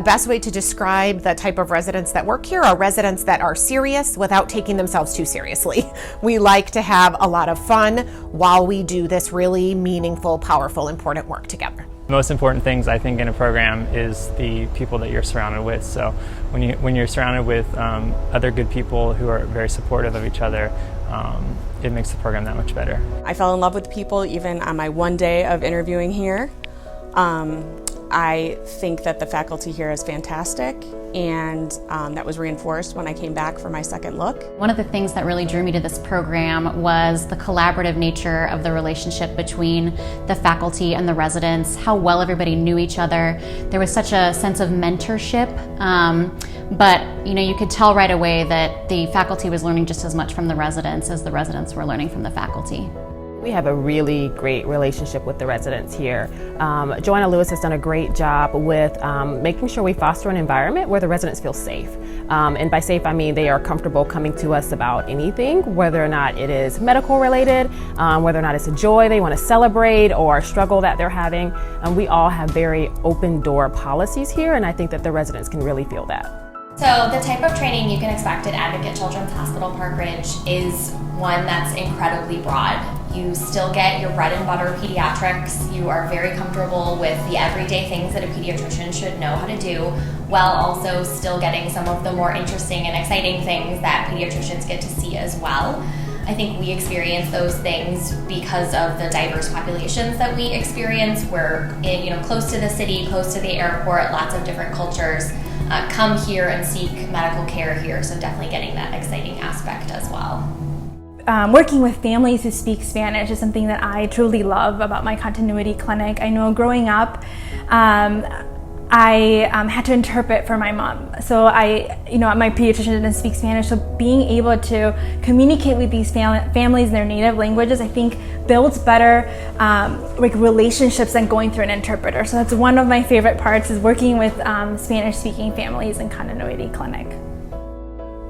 best way to describe the type of residents that work here are residents that are serious without taking themselves too seriously. We like to have a lot of fun while we do this really meaningful, powerful, important work together. The most important things I think in a program is the people that you're surrounded with. So when you're surrounded with other good people who are very supportive of each other, it makes the program that much better. I fell in love with people even on my one day of interviewing here. I think that the faculty here is fantastic, and that was reinforced when I came back for my second look. One of the things that really drew me to this program was the collaborative nature of the relationship between the faculty and the residents, how well everybody knew each other. There was such a sense of mentorship, but you could tell right away that the faculty was learning just as much from the residents as the residents were learning from the faculty. We have a really great relationship with the residents here. Joanna Lewis has done a great job with making sure we foster an environment where the residents feel safe. And by safe, I mean they are comfortable coming to us about anything, whether or not it is medical related, whether or not it's a joy they want to celebrate or a struggle that they're having. And we all have very open door policies here, and I think that the residents can really feel that. So the type of training you can expect at Advocate Children's Hospital Park Ridge is one that's incredibly broad. You still get your bread and butter pediatrics. You are very comfortable with the everyday things that a pediatrician should know how to do, while also still getting some of the more interesting and exciting things that pediatricians get to see as well. I think we experience those things because of the diverse populations that we experience. We're close to the city, close to the airport, lots of different cultures come here and seek medical care here, so definitely getting that exciting aspect as well. Working with families who speak Spanish is something that I truly love about my continuity clinic. I know growing up, I had to interpret for my mom. So my pediatrician didn't speak Spanish, so being able to communicate with these families in their native languages, I think builds better relationships than going through an interpreter. So that's one of my favorite parts, is working with Spanish-speaking families in continuity clinic.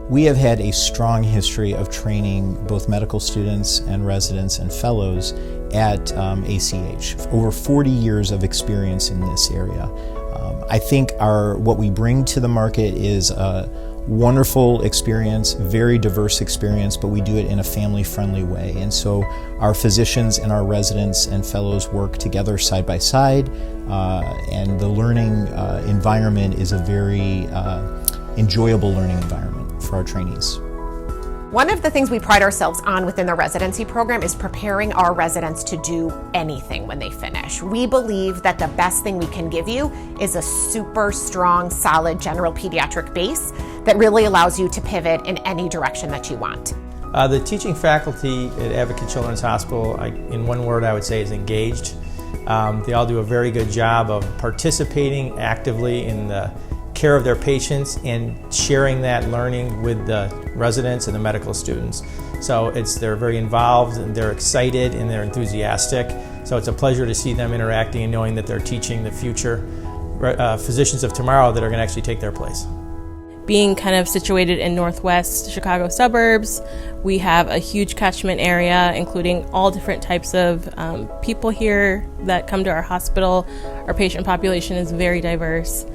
We have had a strong history of training both medical students and residents and fellows at ACH. Over 40 years of experience in this area. I think what we bring to the market is a wonderful experience, very diverse experience, but we do it in a family-friendly way. And so our physicians and our residents and fellows work together side by side, and the learning environment is a very enjoyable learning environment for our trainees. One of the things we pride ourselves on within the residency program is preparing our residents to do anything when they finish. We believe that the best thing we can give you is a super strong, solid general pediatric base that really allows you to pivot in any direction that you want. The teaching faculty at Advocate Children's Hospital, in one word I would say, is engaged. They all do a very good job of participating actively in the care of their patients and sharing that learning with the residents and the medical students. So they're very involved, and they're excited, and they're enthusiastic. So it's a pleasure to see them interacting and knowing that they're teaching the future physicians of tomorrow that are going to actually take their place. Being kind of situated in northwest Chicago suburbs, we have a huge catchment area, including all different types of people here that come to our hospital. Our patient population is very diverse.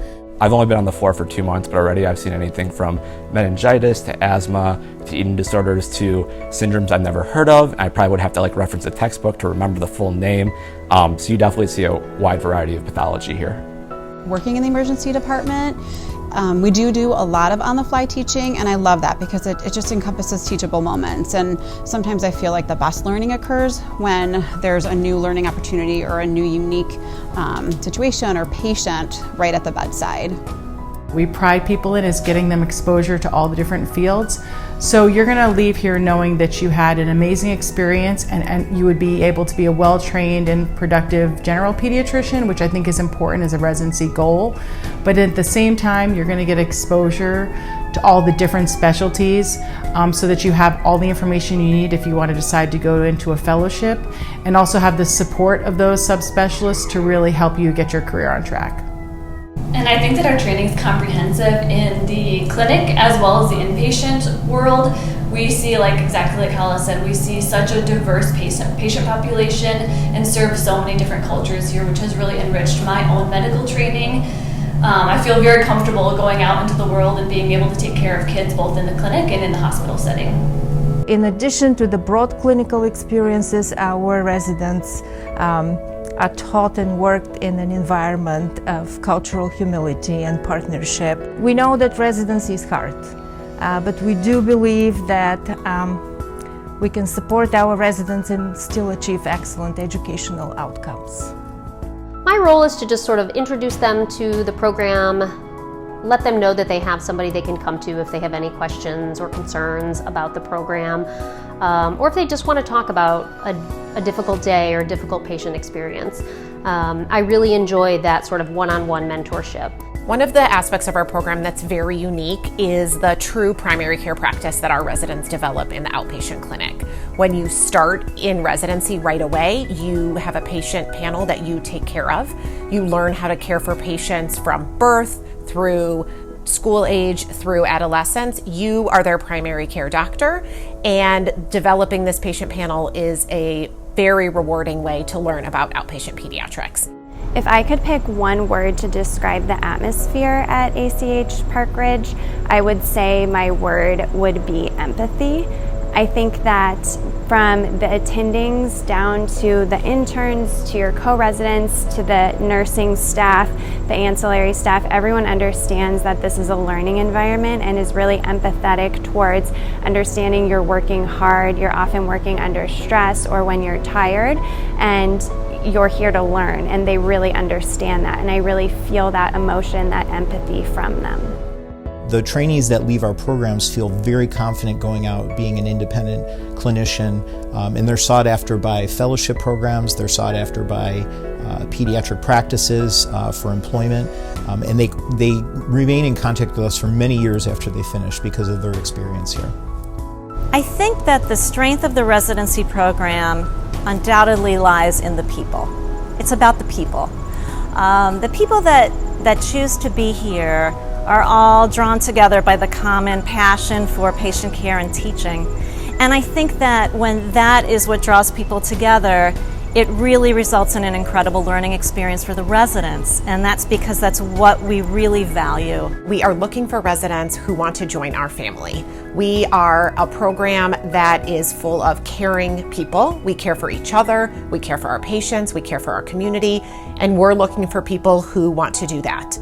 I've only been on the floor for 2 months, but already I've seen anything from meningitis to asthma to eating disorders to syndromes I've never heard of. I probably would have to reference a textbook to remember the full name. So you definitely see a wide variety of pathology here. Working in the emergency department, we do a lot of on-the-fly teaching, and I love that because it just encompasses teachable moments. And sometimes I feel like the best learning occurs when there's a new learning opportunity or a new unique situation or patient right at the bedside. We pride people in is getting them exposure to all the different fields. So you're going to leave here knowing that you had an amazing experience, and you would be able to be a well-trained and productive general pediatrician, which I think is important as a residency goal. But at the same time, you're going to get exposure to all the different specialties so that you have all the information you need if you want to decide to go into a fellowship, and also have the support of those subspecialists to really help you get your career on track. And I think that our training is comprehensive in the clinic as well as the inpatient world. We see, exactly like Hala said, we see such a diverse patient population and serve so many different cultures here, which has really enriched my own medical training. I feel very comfortable going out into the world and being able to take care of kids both in the clinic and in the hospital setting. In addition to the broad clinical experiences, our residents are taught and worked in an environment of cultural humility and partnership. We know that residency is hard, but we do believe that we can support our residents and still achieve excellent educational outcomes. My role is to just sort of introduce them to the program, let them know that they have somebody they can come to if they have any questions or concerns about the program, or if they just want to talk about a difficult day or a difficult patient experience. I really enjoy that sort of one-on-one mentorship. One of the aspects of our program that's very unique is the true primary care practice that our residents develop in the outpatient clinic. When you start in residency right away, you have a patient panel that you take care of. You learn how to care for patients from birth through school age through adolescence. You are their primary care doctor, and developing this patient panel is a very rewarding way to learn about outpatient pediatrics. If I could pick one word to describe the atmosphere at ACH Park Ridge, I would say my word would be empathy. I think that from the attendings down to the interns, to your co-residents, to the nursing staff, the ancillary staff, everyone understands that this is a learning environment and is really empathetic towards understanding you're working hard, you're often working under stress or when you're tired, and you're here to learn, and they really understand that, and I really feel that emotion, that empathy from them. The trainees that leave our programs feel very confident going out, being an independent clinician, and they're sought after by fellowship programs, they're sought after by pediatric practices for employment, and they remain in contact with us for many years after they finish because of their experience here. I think that the strength of the residency program undoubtedly lies in the people. It's about the people. The people that choose to be here are all drawn together by the common passion for patient care and teaching. And I think that when that is what draws people together, it really results in an incredible learning experience for the residents, and that's because that's what we really value. We are looking for residents who want to join our family. We are a program that is full of caring people. We care for each other, we care for our patients, we care for our community, and we're looking for people who want to do that.